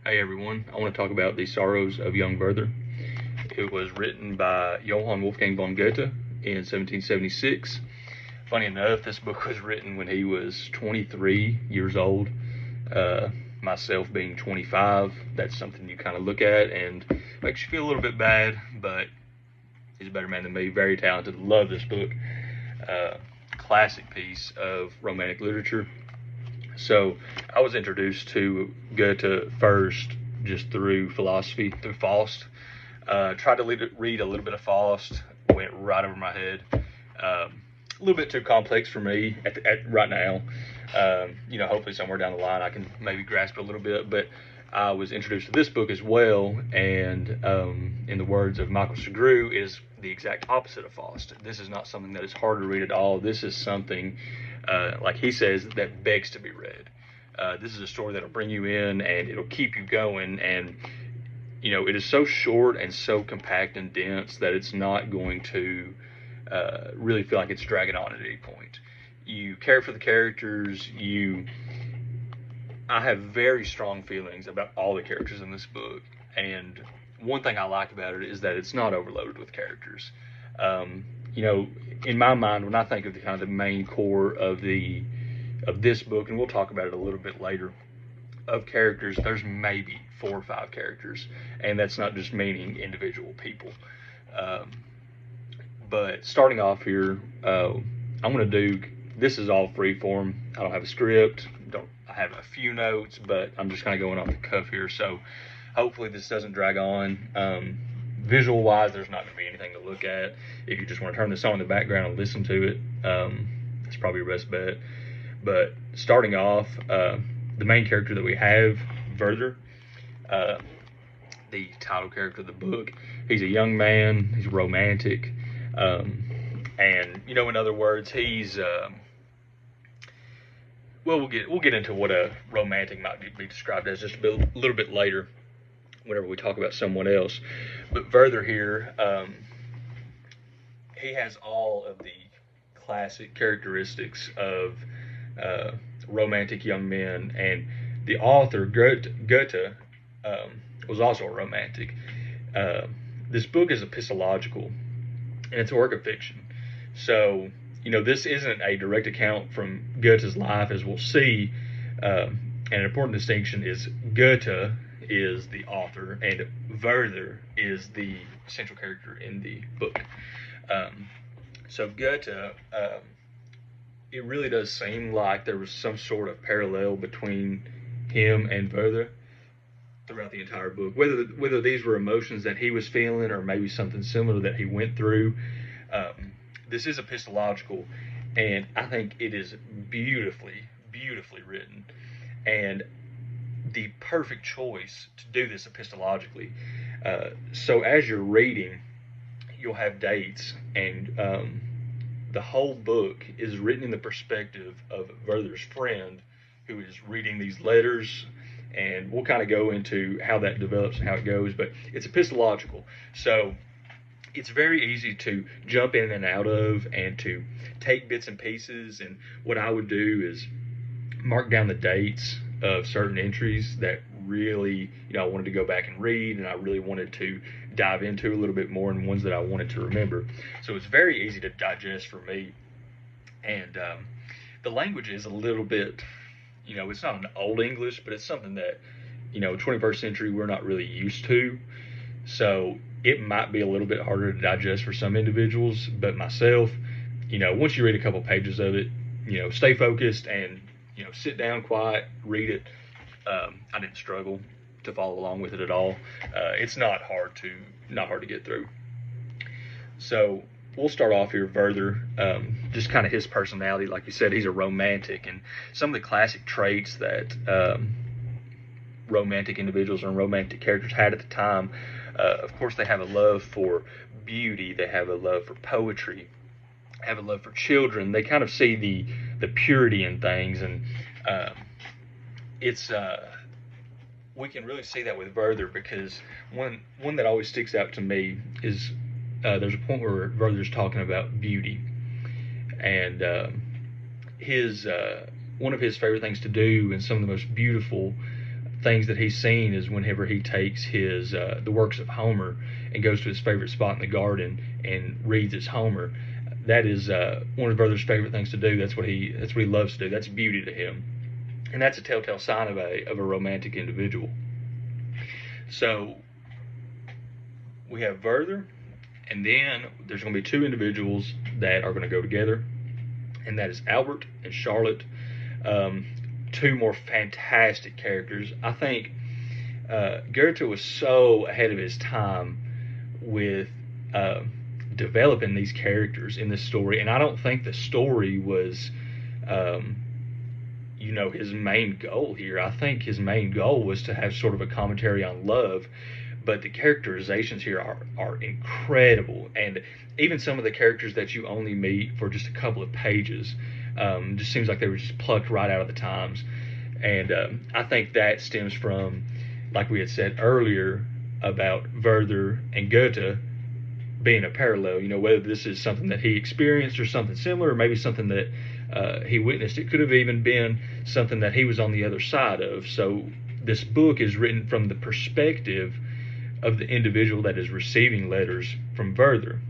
Hey everyone, I want to talk about The Sorrows of Young Werther. It was written by Johann Wolfgang von Goethe in 1776. Funny enough, this book was written when he was 23 years old. Uh, Myself being 25, that's something you kind of look at and makes you feel a little bit bad, but he's a better man than me. Very talented. Love this book. Uh, Classic piece of romantic literature. So I was introduced to Goethe first just through philosophy, through Faust. Tried to read a little bit of Faust, went right over my head. A little bit too complex for me at right now. Hopefully somewhere down the line I can maybe grasp it a little bit. But I was introduced to this book as well, and in the words of Michael Segru, is the exact opposite of Faust. This is not something that is hard to read at all. This is something, like he says, that begs to be read. This is a story that'll bring you in and it'll keep you going, and it is so short and so compact and dense that it's not going to really feel like it's dragging on at any point. You care for the characters. I have very strong feelings about all the characters in this book, and one thing I like about it is that it's not overloaded with characters. Um, in my mind, when I think of the kind of the main core of this book, and we'll talk about it a little bit later, of characters, there's maybe 4 or 5 characters, and that's not just meaning individual people. Um, but starting off here, I'm going to do, this is all free form. I don't have a script. I have a few notes, but I'm just kind of going off the cuff here. So hopefully this doesn't drag on. Visual wise, there's not going to be anything to look at. If you just want to turn this on in the background and listen to it, that's probably your best bet. But starting off, the main character that we have, Werther, the title character of the book, he's a young man. He's romantic. And in other words, he's we'll get into what a romantic might be described as just a little bit later, whenever we talk about someone else. But Werther here, he has all of the classic characteristics of romantic young men, and the author Goethe was also a romantic. This book is epistological, and it's a work of fiction. So, this isn't a direct account from Goethe's life, as we'll see. An important distinction is Goethe is the author, and Werther is the central character in the book. So Goethe, it really does seem like there was some sort of parallel between him and Werther throughout the entire book. Whether these were emotions that he was feeling or maybe something similar that he went through. This is epistological, and I think it is beautifully written, and the perfect choice to do this epistologically. So as you're reading, you'll have dates, and the whole book is written in the perspective of Werther's friend, who is reading these letters, and we'll kind of go into how that develops and how it goes, but it's epistological. So it's very easy to jump in and out of and to take bits and pieces. And what I would do is mark down the dates of certain entries that really, I wanted to go back and read, and I really wanted to dive into a little bit more, and ones that I wanted to remember. So it's very easy to digest for me. And the language is a little bit, it's not an old English, but it's something that, 21st century, we're not really used to. So it might be a little bit harder to digest for some individuals, but myself, once you read a couple pages of it, stay focused and, sit down quiet, read it. I didn't struggle to follow along with it at all. It's not hard to get through. So we'll start off here, Werther, just kind of his personality. Like you said, he's a romantic, and some of the classic traits that romantic individuals and romantic characters had at the time. Of course, they have a love for beauty. They have a love for poetry. Have a love for children. They kind of see the purity in things, and it's we can really see that with Werther, because one that always sticks out to me is there's a point where Werther's talking about beauty, and his one of his favorite things to do, and some of the most beautiful things that he's seen is whenever he takes his the works of Homer and goes to his favorite spot in the garden and reads his Homer. That is one of Werther's favorite things to do. That's what he loves to do. That's beauty to him, and that's a telltale sign of a romantic individual. So we have Werther, and then there's going to be two individuals that are going to go together, and that is Albert and Charlotte. Two more fantastic characters. I think Goethe was so ahead of his time with developing these characters in this story, and I don't think the story was, his main goal here. I think his main goal was to have sort of a commentary on love, but the characterizations here are incredible, and even some of the characters that you only meet for just a couple of pages just seems like they were just plucked right out of the times. And I think that stems from, like we had said earlier, about Werther and Goethe being a parallel. Whether this is something that he experienced or something similar, or maybe something that he witnessed. It could have even been something that he was on the other side of. So this book is written from the perspective of the individual that is receiving letters from Werther.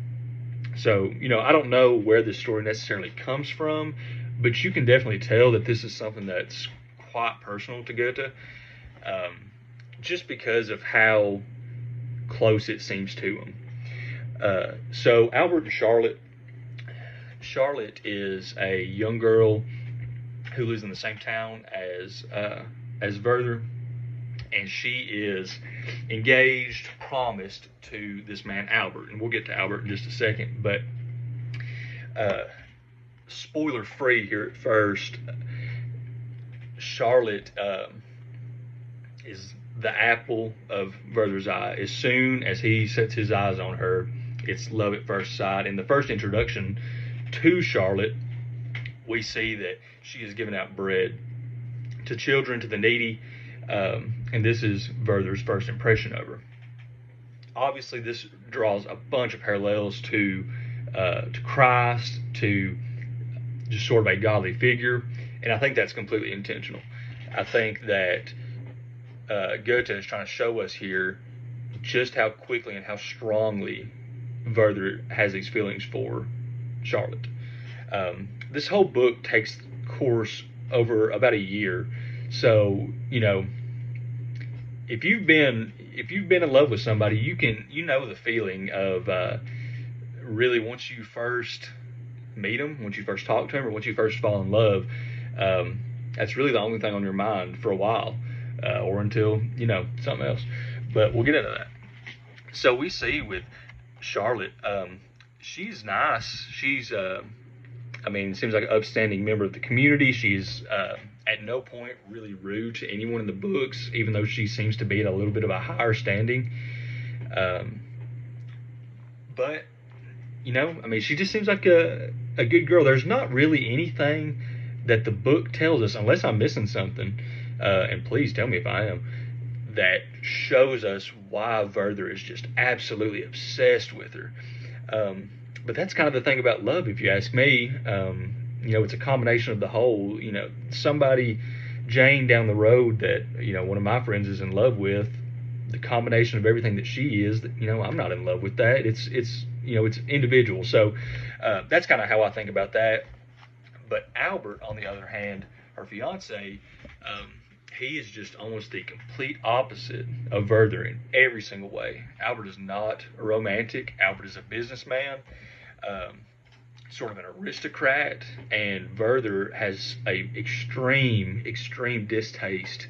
So, I don't know where this story necessarily comes from, but you can definitely tell that this is something that's quite personal to Goethe, just because of how close it seems to him. So Albert and Charlotte. Charlotte is a young girl who lives in the same town as Werther, and she is engaged, promised to this man Albert, and we'll get to Albert in just a second. But spoiler free here at first, Charlotte is the apple of Werther's eye. As soon as he sets his eyes on her, it's love at first sight. In the first introduction to Charlotte, we see that she is giving out bread to children, to the needy, and this is Werther's first impression of her. Obviously, this draws a bunch of parallels to Christ, to just sort of a godly figure, and I think that's completely intentional. I think that Goethe is trying to show us here just how quickly and how strongly Werther has these feelings for Charlotte. This whole book takes course over about a year, so if you've been in love with somebody, you know the feeling of really once you first meet them, once you first talk to them, or once you first fall in love. That's really the only thing on your mind for a while, or until something else. But we'll get into that. So we see with Charlotte, she's nice. She's seems like an upstanding member of the community. She's at no point really rude to anyone in the books, even though she seems to be at a little bit of a higher standing. But she just seems like a good girl. There's not really anything that the book tells us, unless I'm missing something, and please tell me if I am, that shows us why Werther is just absolutely obsessed with her. But that's kind of the thing about love, if you ask me. It's a combination of the whole. Somebody, Jane down the road that one of my friends is in love with, the combination of everything that she is, that I'm not in love with that. It's individual. So that's kind of how I think about that. But Albert, on the other hand, her fiance, he is just almost the complete opposite of Werther in every single way. Albert is not a romantic. Albert is a businessman, sort of an aristocrat, and Werther has a extreme distaste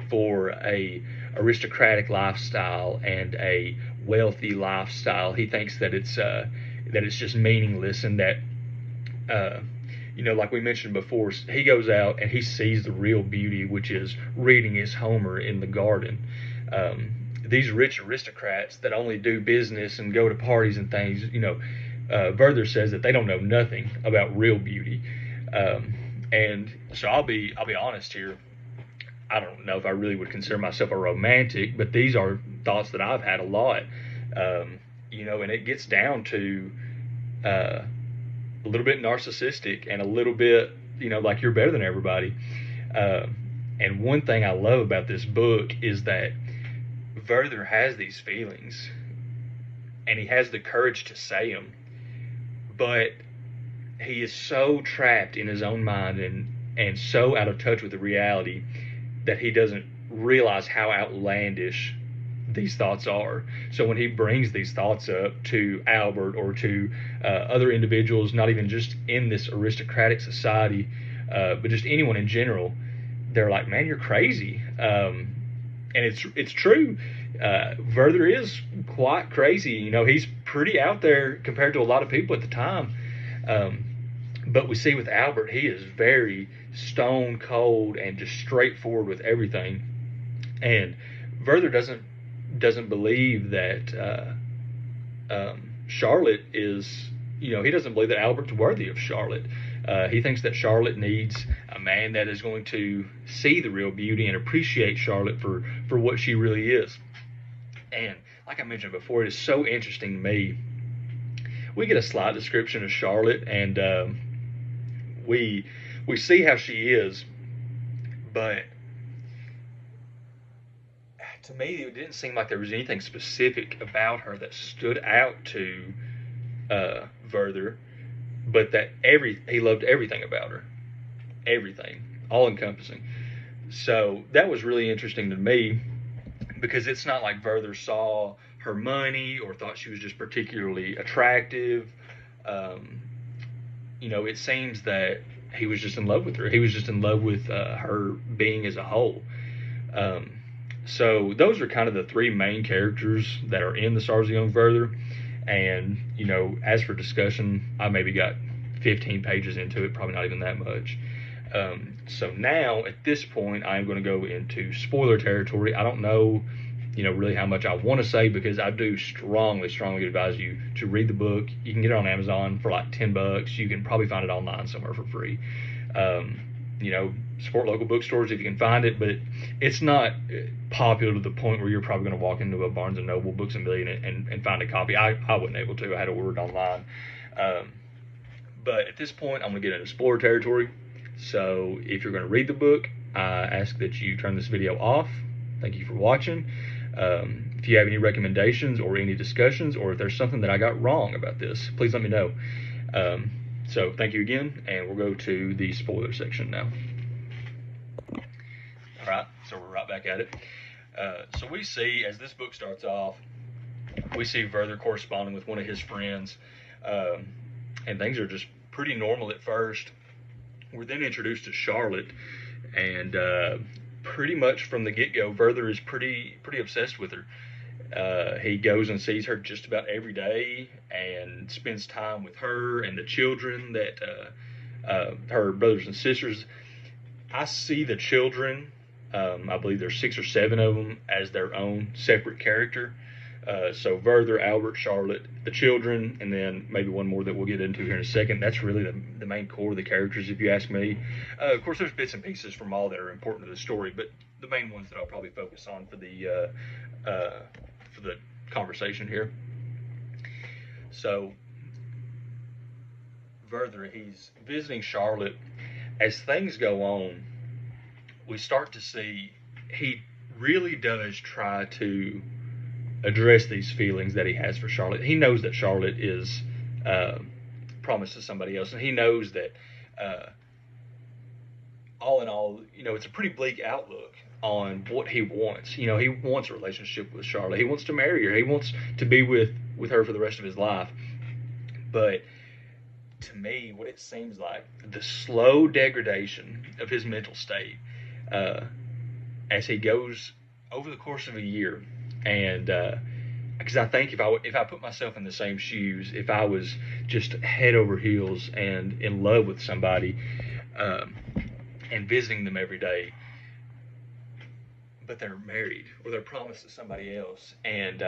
for a aristocratic lifestyle and a wealthy lifestyle. He thinks that it's just meaningless, and that like we mentioned before, he goes out and he sees the real beauty, which is reading his Homer in the garden. These rich aristocrats that only do business and go to parties and things, Werther says that they don't know nothing about real beauty. And so I'll be honest here. I don't know if I really would consider myself a romantic, but these are thoughts that I've had a lot. And it gets down to a little bit narcissistic and a little bit, like you're better than everybody. And one thing I love about this book is that Werther has these feelings, and he has the courage to say them, but he is so trapped in his own mind and so out of touch with the reality that he doesn't realize how outlandish these thoughts are. So when he brings these thoughts up to Albert or to other individuals, not even just in this aristocratic society, but just anyone in general, they're like, "Man, you're crazy," and it's true. Werther is quite crazy. You know, he's pretty out there compared to a lot of people at the time. Um, but we see with Albert, he is very stone cold and just straightforward with everything. And Werther doesn't believe that Charlotte is, you know, he doesn't believe that Albert's worthy of Charlotte. He thinks that Charlotte needs a man that is going to see the real beauty and appreciate Charlotte for what she really is. And like I mentioned before, it is so interesting to me. We get a slight description of Charlotte, and we we see how she is, but to me, it didn't seem like there was anything specific about her that stood out to Werther, but that he loved everything about her, everything, all encompassing. So that was really interesting to me because it's not like Werther saw her money or thought she was just particularly attractive. Um, you know, it seems that he was just in love with her. He was just in love with her being as a whole. Um, so those are kind of the three main characters that are in the Stars of Young Werther. And you know, as for discussion, I maybe got 15 pages into it, probably not even that much. So now at this point, I'm going to go into spoiler territory. I don't know, you know, really how much I want to say because I do strongly advise you to read the book. You can get it on Amazon for like $10. You can probably find it online somewhere for free. You know, support local bookstores if you can find it, but it's not popular to the point where you're probably going to walk into a Barnes and Noble, Books a Million, and find a copy. I wasn't able to. I had to order it online. But at this point, I'm going to get into spoiler territory. So if you're going to read the book, I ask that you turn this video off. Thank you for watching. If you have any recommendations or any discussions, or if there's something that I got wrong about this, please let me know. So thank you again, and we'll go to the spoiler section now. All right, so we're right back at it. So we see, as this book starts off, we see Werther corresponding with one of his friends, and things are just pretty normal at first. We're then introduced to Charlotte, and pretty much from the get-go, Werther is pretty obsessed with her. He goes and sees her just about every day and spends time with her and the children that her brothers and sisters. I see the children, I believe there's 6 or 7 of them, as their own separate character. So Werther, Albert, Charlotte, the children, and then maybe one more that we'll get into here in a second. That's really the main core of the characters, if you ask me. Of course, there's bits and pieces from all that are important to the story, but the main ones that I'll probably focus on for the conversation here. So Werther, he's visiting Charlotte. As things go on, we start to see he really does try to address these feelings that he has for Charlotte. He knows that Charlotte is promised to somebody else, and he knows that all in all, you know, it's a pretty bleak outlook on what he wants. You know, he wants a relationship with Charlotte. He wants to marry her. He wants to be with her for the rest of his life. But to me, what it seems like, the slow degradation of his mental state as he goes over the course of a year, and because I think if I put myself in the same shoes, if I was just head over heels and in love with somebody and visiting them every day, but they're married or they're promised to somebody else, and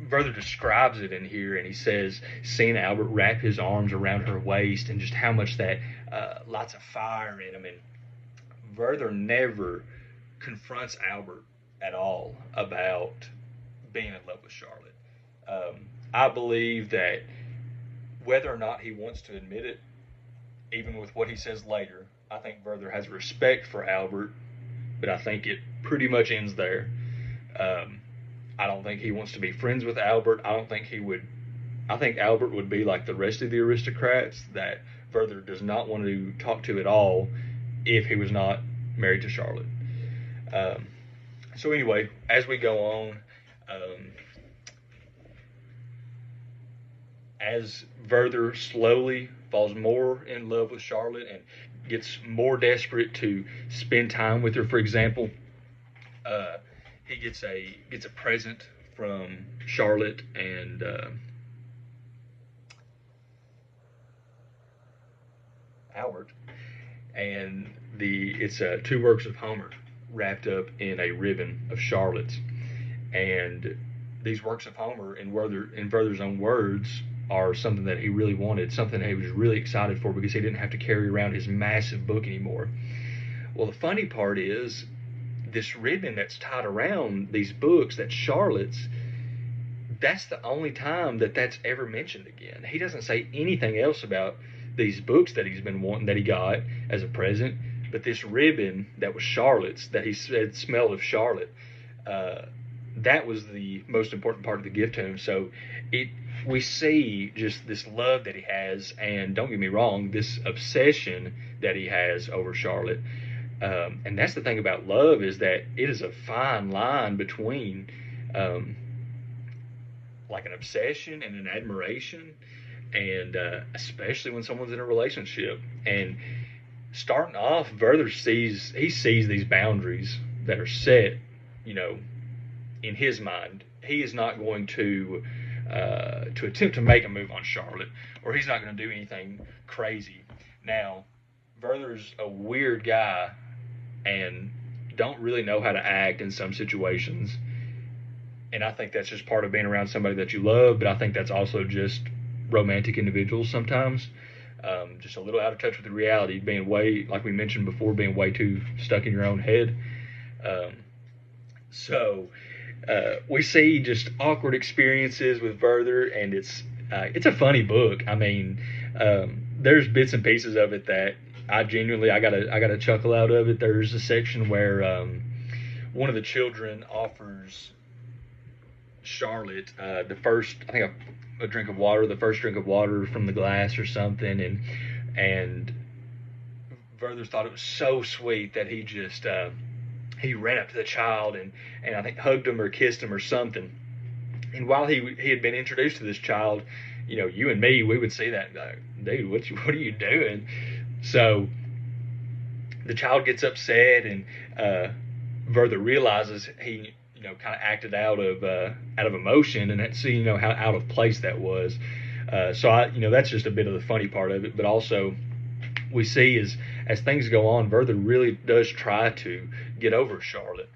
Werther describes it in here, and he says, seeing Albert wrap his arms around her waist, and just how much that lights a fire in him. And Werther never confronts Albert at all about being in love with Charlotte. I believe that whether or not he wants to admit it, even with what he says later, I think Werther has respect for Albert, but I think it pretty much ends there. Um, I don't think he wants to be friends with Albert. I don't think he would. I think Albert would be like the rest of the aristocrats that Werther does not want to talk to at all if he was not married to Charlotte. Um, so anyway, as we go on, um, as Werther slowly falls more in love with Charlotte and gets more desperate to spend time with her, for example, uh, he gets a present from Charlotte and Albert, and it's two works of Homer wrapped up in a ribbon of Charlotte's, and these works of Homer, in Werther's own words, are something that he really wanted, something that he was really excited for because he didn't have to carry around his massive book anymore. Well, the funny part is this ribbon that's tied around these books, that's Charlotte's, that's the only time that that's ever mentioned again. He doesn't say anything else about these books that he's been wanting, that he got as a present, but this ribbon that was Charlotte's, that he said smelled of Charlotte, uh, that was the most important part of the gift to him. So it we see just this love that he has, and don't get me wrong, this obsession that he has over Charlotte. And that's the thing about love, is that it is a fine line between um, like an obsession and an admiration, and especially when someone's in a relationship. And starting off, Werther sees these boundaries that are set, you know, in his mind. He is not going to attempt to make a move on Charlotte, or he's not going to do anything crazy. Now, Werther's a weird guy and don't really know how to act in some situations. And I think that's just part of being around somebody that you love, but I think that's also just romantic individuals sometimes. Just a little out of touch with the reality, being way, like we mentioned before, being way too stuck in your own head. Um, so we see just awkward experiences with Werther, and it's a funny book. I mean, there's bits and pieces of it that I got a chuckle out of it. There's a section where one of the children offers Charlotte the first, I think a drink of water, the first drink of water from the glass or something, and Werther thought it was so sweet that he ran up to the child and I think hugged him or kissed him or something. And while he had been introduced to this child, you know, you and me, we would see that, dude, what are you doing? So the child gets upset, and Werther realizes he, you know, kind of acted out of emotion, and see, you know, how out of place that was. You know, that's just a bit of the funny part of it. But also, we see as things go on, Werther really does try to get over Charlotte.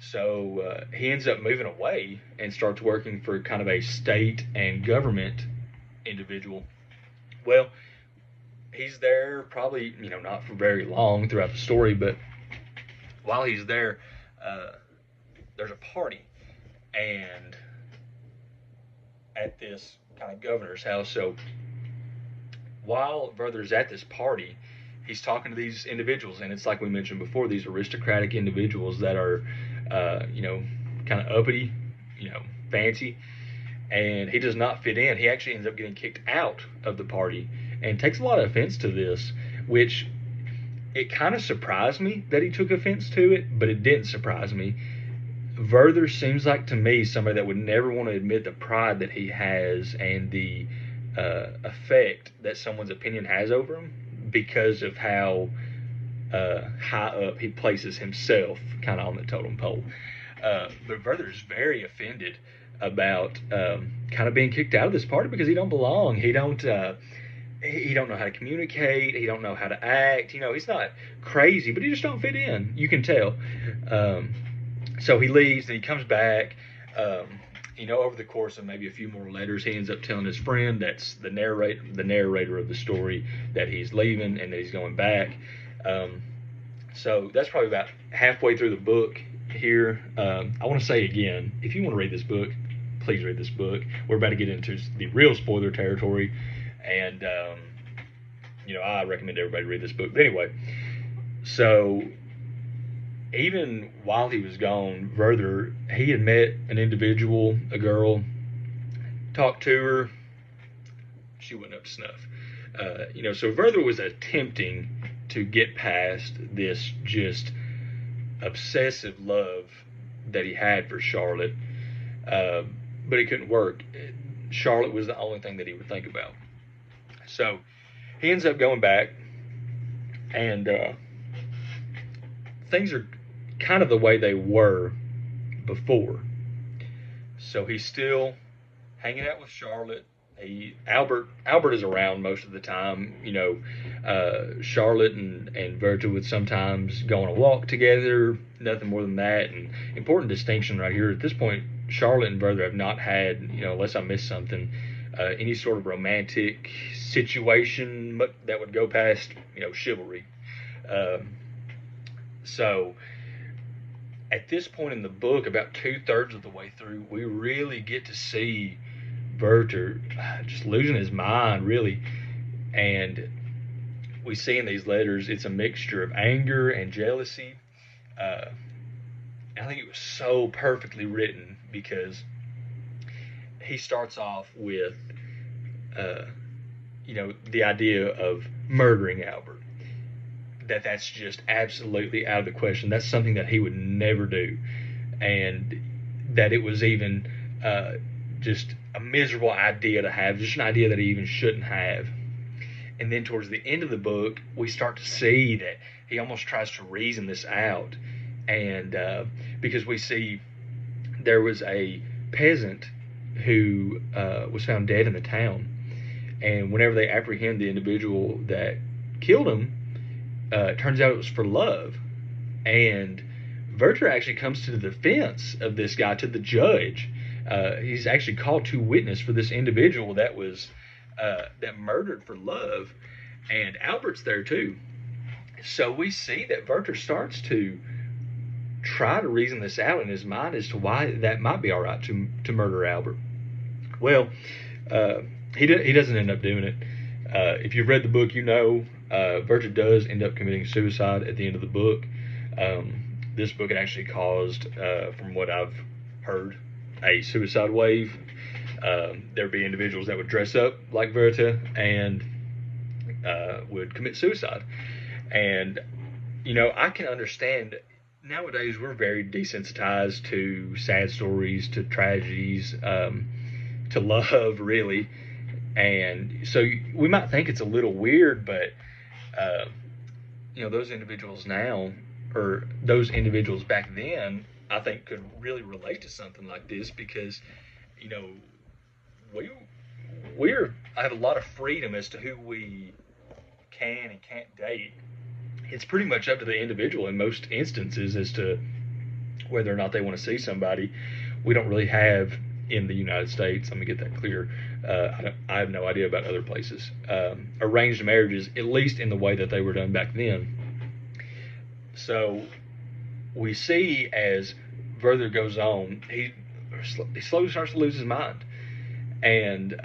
So he ends up moving away and starts working for kind of a state and government individual. Well, he's there probably, you know, not for very long throughout the story, but while he's there, there's a party, and at this kind of governor's house. So while Werther's at this party, he's talking to these individuals, and it's like we mentioned before, these aristocratic individuals that are, you know, kind of uppity, you know, fancy, and he does not fit in. He actually ends up getting kicked out of the party, and takes a lot of offense to this, which it kind of surprised me that he took offense to it, but it didn't surprise me. Werther seems like to me somebody that would never want to admit the pride that he has and the effect that someone's opinion has over him, because of how high up he places himself kind of on the totem pole. But Werther is very offended about kind of being kicked out of this party because he don't belong. He don't know how to communicate. He don't know how to act. You know, he's not crazy, but he just don't fit in. You can tell. So he leaves and he comes back. You know, over the course of maybe a few more letters, he ends up telling his friend, that's the narrator of the story, that he's leaving and that he's going back. So that's probably about halfway through the book here. I want to say again, if you want to read this book, please read this book. We're about to get into the real spoiler territory, and you know, I recommend everybody read this book. But anyway, So even while he was gone, Werther, he had met an individual, a girl, talked to her. She wasn't up to snuff. So Werther was attempting to get past this just obsessive love that he had for Charlotte, uh, but it couldn't work. Charlotte was the only thing that he would think about. So he ends up going back, and things are kind of the way they were before. So he's still hanging out with Charlotte. Albert is around most of the time. Charlotte and Werther would sometimes go on a walk together. Nothing more than that. And important distinction right here at this point: Charlotte and Werther have not had, unless I missed something, any sort of romantic situation that would go past, chivalry. So at this point in the book, about 2/3 of the way through, we really get to see Werther just losing his mind, really. And we see in these letters, it's a mixture of anger and jealousy. I think it was so perfectly written because he starts off with, the idea of murdering Albert. That's just absolutely out of the question. That's something that he would never do. And that it was even just a miserable idea to have, just an idea that he even shouldn't have. And then towards the end of the book, we start to see that he almost tries to reason this out. And because we see there was a peasant who was found dead in the town. And whenever they apprehend the individual that killed him, it turns out it was for love. And Werther actually comes to the defense of this guy to the judge. He's actually called to witness for this individual that was that murdered for love, and Albert's there too. So we see that Werther starts to try to reason this out in his mind as to why that might be all right to murder Albert. Well, he doesn't end up doing it. If you've read the book, Werther does end up committing suicide at the end of the book. This book had actually caused, from what I've heard, a suicide wave. There'd be individuals that would dress up like Werther and would commit suicide. And, I can understand. Nowadays, we're very desensitized to sad stories, to tragedies, to love, really. And so we might think it's a little weird, but, those individuals now, or those individuals back then, I think could really relate to something like this because, I have a lot of freedom as to who we can and can't date. It's pretty much up to the individual in most instances as to whether or not they want to see somebody. We don't really have in the United States, let me get that clear, I have no idea about other places, arranged marriages, at least in the way that they were done back then. So we see as Werther goes on, he slowly starts to lose his mind. And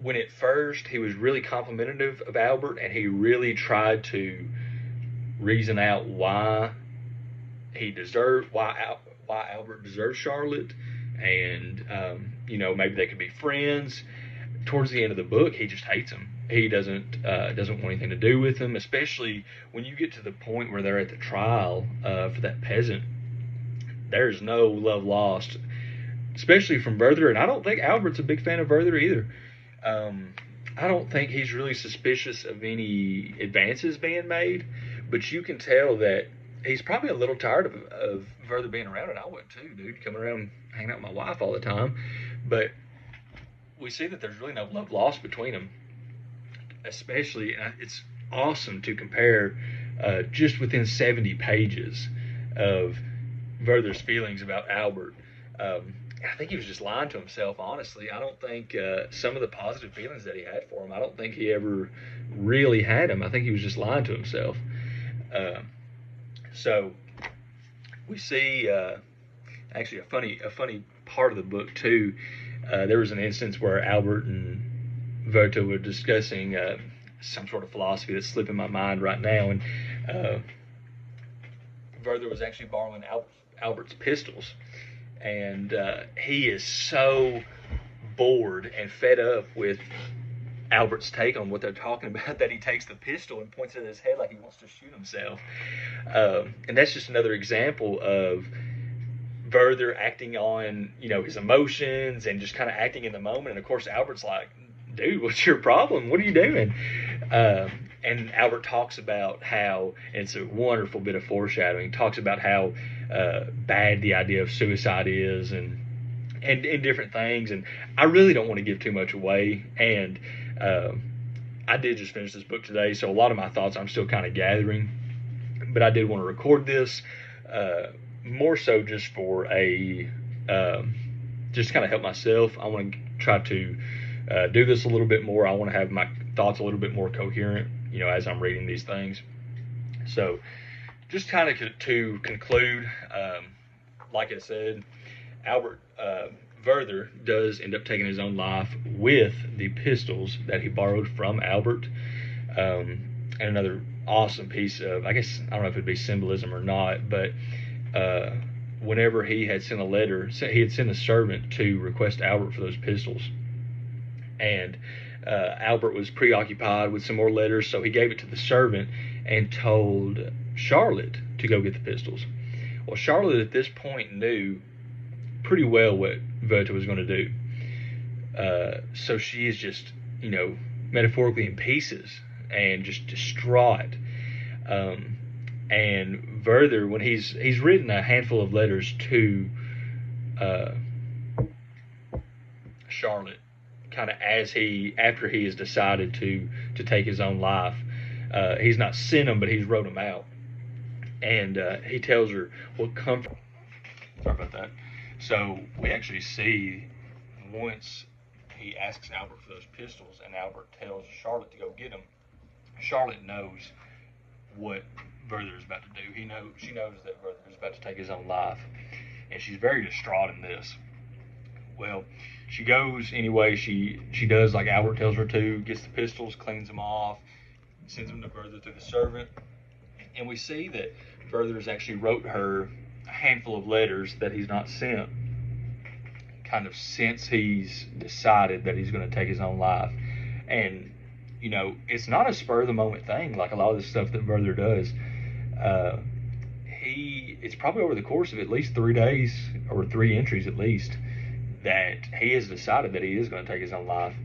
when at first he was really complimentary of Albert, and he really tried to reason out why Albert deserved Charlotte, and maybe they could be friends. Towards the end of the book, he just hates him. He doesn't want anything to do with him, especially when you get to the point where they're at the trial for that peasant. There's no love lost, especially from Werther, and I don't think Albert's a big fan of Werther either. I don't think he's really suspicious of any advances being made, but you can tell that he's probably a little tired of Werther being around, and I would too, dude, coming around hanging out with my wife all the time. But we see that there's really no love lost between them, especially, and it's awesome to compare just within 70 pages of Werther's feelings about Albert. I think he was just lying to himself, honestly. I don't think some of the positive feelings that he had for him, I don't think he ever really had them. I think he was just lying to himself. So we see actually a funny part of the book too. There was an instance where Albert and Werther were discussing some sort of philosophy that's slipping my mind right now. And uh, Werther was actually borrowing Albert's pistols, and he is so bored and fed up with Albert's take on what they're talking about that he takes the pistol and points it at his head like he wants to shoot himself. And that's just another example of Werther acting on, his emotions and just kind of acting in the moment. And of course, Albert's like, "Dude, what's your problem? What are you doing?" And Albert talks about how, and it's a wonderful bit of foreshadowing, talks about how bad the idea of suicide is, and different things. And I really don't want to give too much away. And I did just finish this book today, so a lot of my thoughts I'm still kind of gathering. But I did want to record this, more so just for just kind of help myself. I want to try to do this a little bit more. I want to have my thoughts a little bit more coherent, as I'm reading these things. So, just kind of to conclude, like I said, Werther does end up taking his own life with the pistols that he borrowed from Albert. And another awesome piece of, I guess, I don't know if it'd be symbolism or not, but whenever he had sent a letter, he had sent a servant to request Albert for those pistols. And Albert was preoccupied with some more letters, so he gave it to the servant and told Charlotte to go get the pistols. Well, Charlotte at this point knew pretty well what Werther was going to do. So she is just, metaphorically in pieces and just distraught. And Werther, when he's written a handful of letters to Charlotte, kind of after he has decided to take his own life. He's not sent them, but he's wrote them out. And he tells her, "What comfort." Sorry about that. So we actually see once he asks Albert for those pistols, and Albert tells Charlotte to go get them. Charlotte knows what Werther is about to do. She knows that Werther is about to take his own life, and she's very distraught in this. Well, she goes anyway. She does like Albert tells her to, gets the pistols, cleans them off, sends them to Werther through the servant, and we see that Werther has actually wrote her a handful of letters that he's not sent, kind of since he's decided that he's going to take his own life. And it's not a spur of the moment thing like a lot of the stuff that Werther does. It's probably over the course of at least 3 days, or 3 entries at least, that he has decided that he is going to take his own life.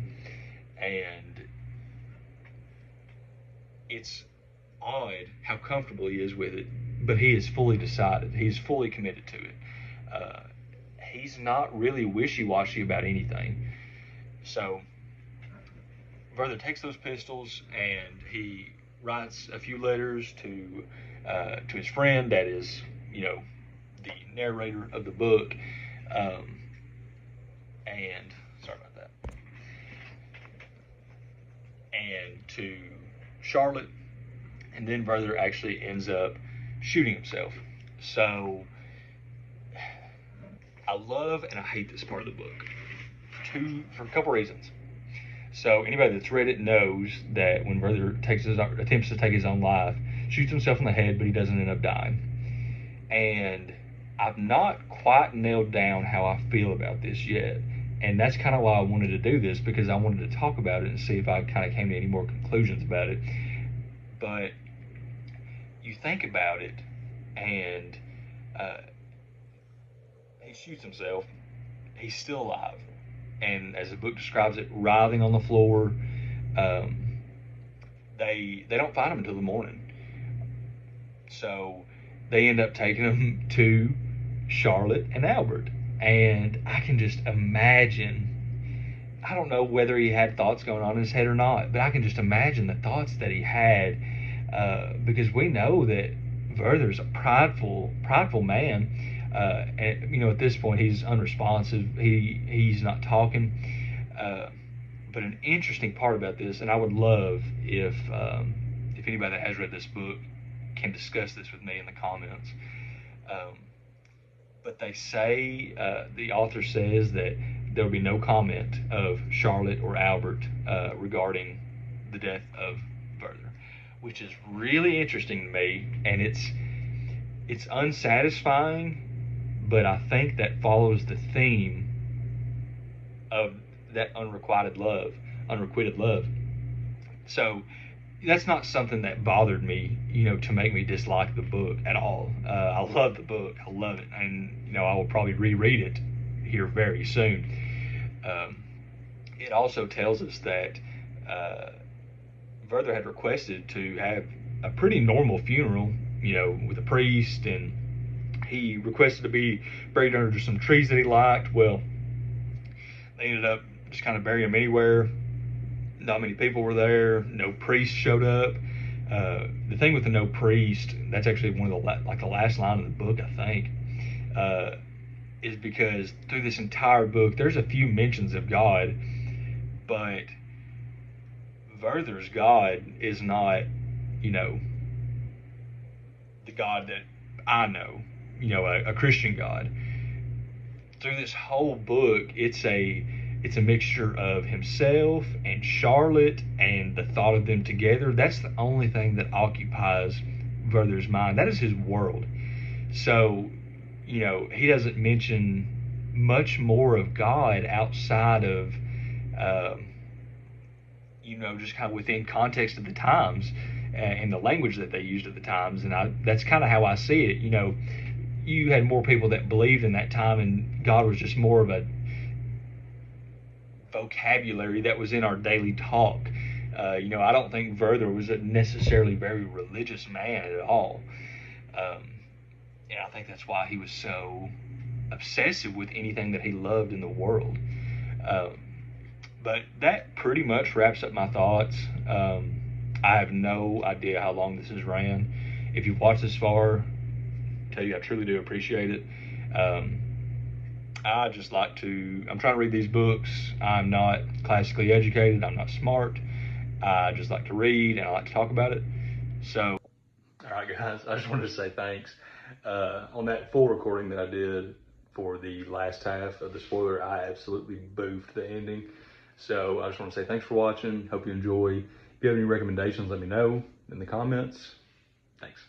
And it's odd how comfortable he is with it, but he is fully decided. He's fully committed to it. He's not really wishy-washy about anything. So Werther takes those pistols and he writes a few letters to his friend that is, the narrator of the book. And sorry about that. And to Charlotte, and then Werther actually ends up shooting himself. So I love and I hate this part of the book for a couple reasons. So anybody that's read it knows that when Werther attempts to take his own life, shoots himself in the head, but he doesn't end up dying. And I've not quite nailed down how I feel about this yet. And that's kind of why I wanted to do this, because I wanted to talk about it and see if I kind of came to any more conclusions about it. But you think about it, and he shoots himself. He's still alive. And as the book describes it, writhing on the floor. They don't find him until the morning. So they end up taking him to Charlotte and Albert. And I can just imagine, I don't know whether he had thoughts going on in his head or not, but I can just imagine the thoughts that he had, because we know that Werther's a prideful man. And at this point he's unresponsive. He's not talking. But an interesting part about this, and I would love if anybody that has read this book can discuss this with me in the comments. But they say, the author says that there will be no comment of Charlotte or Albert regarding the death of Werther, which is really interesting to me, and it's unsatisfying, but I think that follows the theme of that unrequited love. So that's not something that bothered me, to make me dislike the book at all. I love the book. I love it, and I will probably reread it here very soon. It also tells us that Werther had requested to have a pretty normal funeral, with a priest, and he requested to be buried under some trees that he liked. Well, they ended up just kind of burying him anywhere. Not many people were there. No priest showed up. The thing with the no priest, that's actually one of the last line of the book, I think, is because through this entire book, there's a few mentions of God, but Werther's God is not, the God that I know, a Christian God. Through this whole book, it's a mixture of himself and Charlotte and the thought of them together. That's the only thing that occupies Werther's mind. That is his world. So, he doesn't mention much more of God outside of, just kind of within context of the times and the language that they used at the times. And that's kind of how I see it. You had more people that believed in that time, and God was just more of a vocabulary that was in our daily talk. I don't think Werther was a necessarily very religious man at all. And I think that's why he was so obsessive with anything that he loved in the world. But that pretty much wraps up my thoughts. I have no idea how long this has ran. If you've watched this far, I tell you, I truly do appreciate it. I'm trying to read these books. I'm not classically educated. I'm not smart. I just like to read and I like to talk about it. So, all right, guys, I just wanted to say thanks. On that full recording that I did for the last half of the spoiler, I absolutely boofed the ending. So I just want to say thanks for watching. Hope you enjoy. If you have any recommendations, let me know in the comments. Thanks.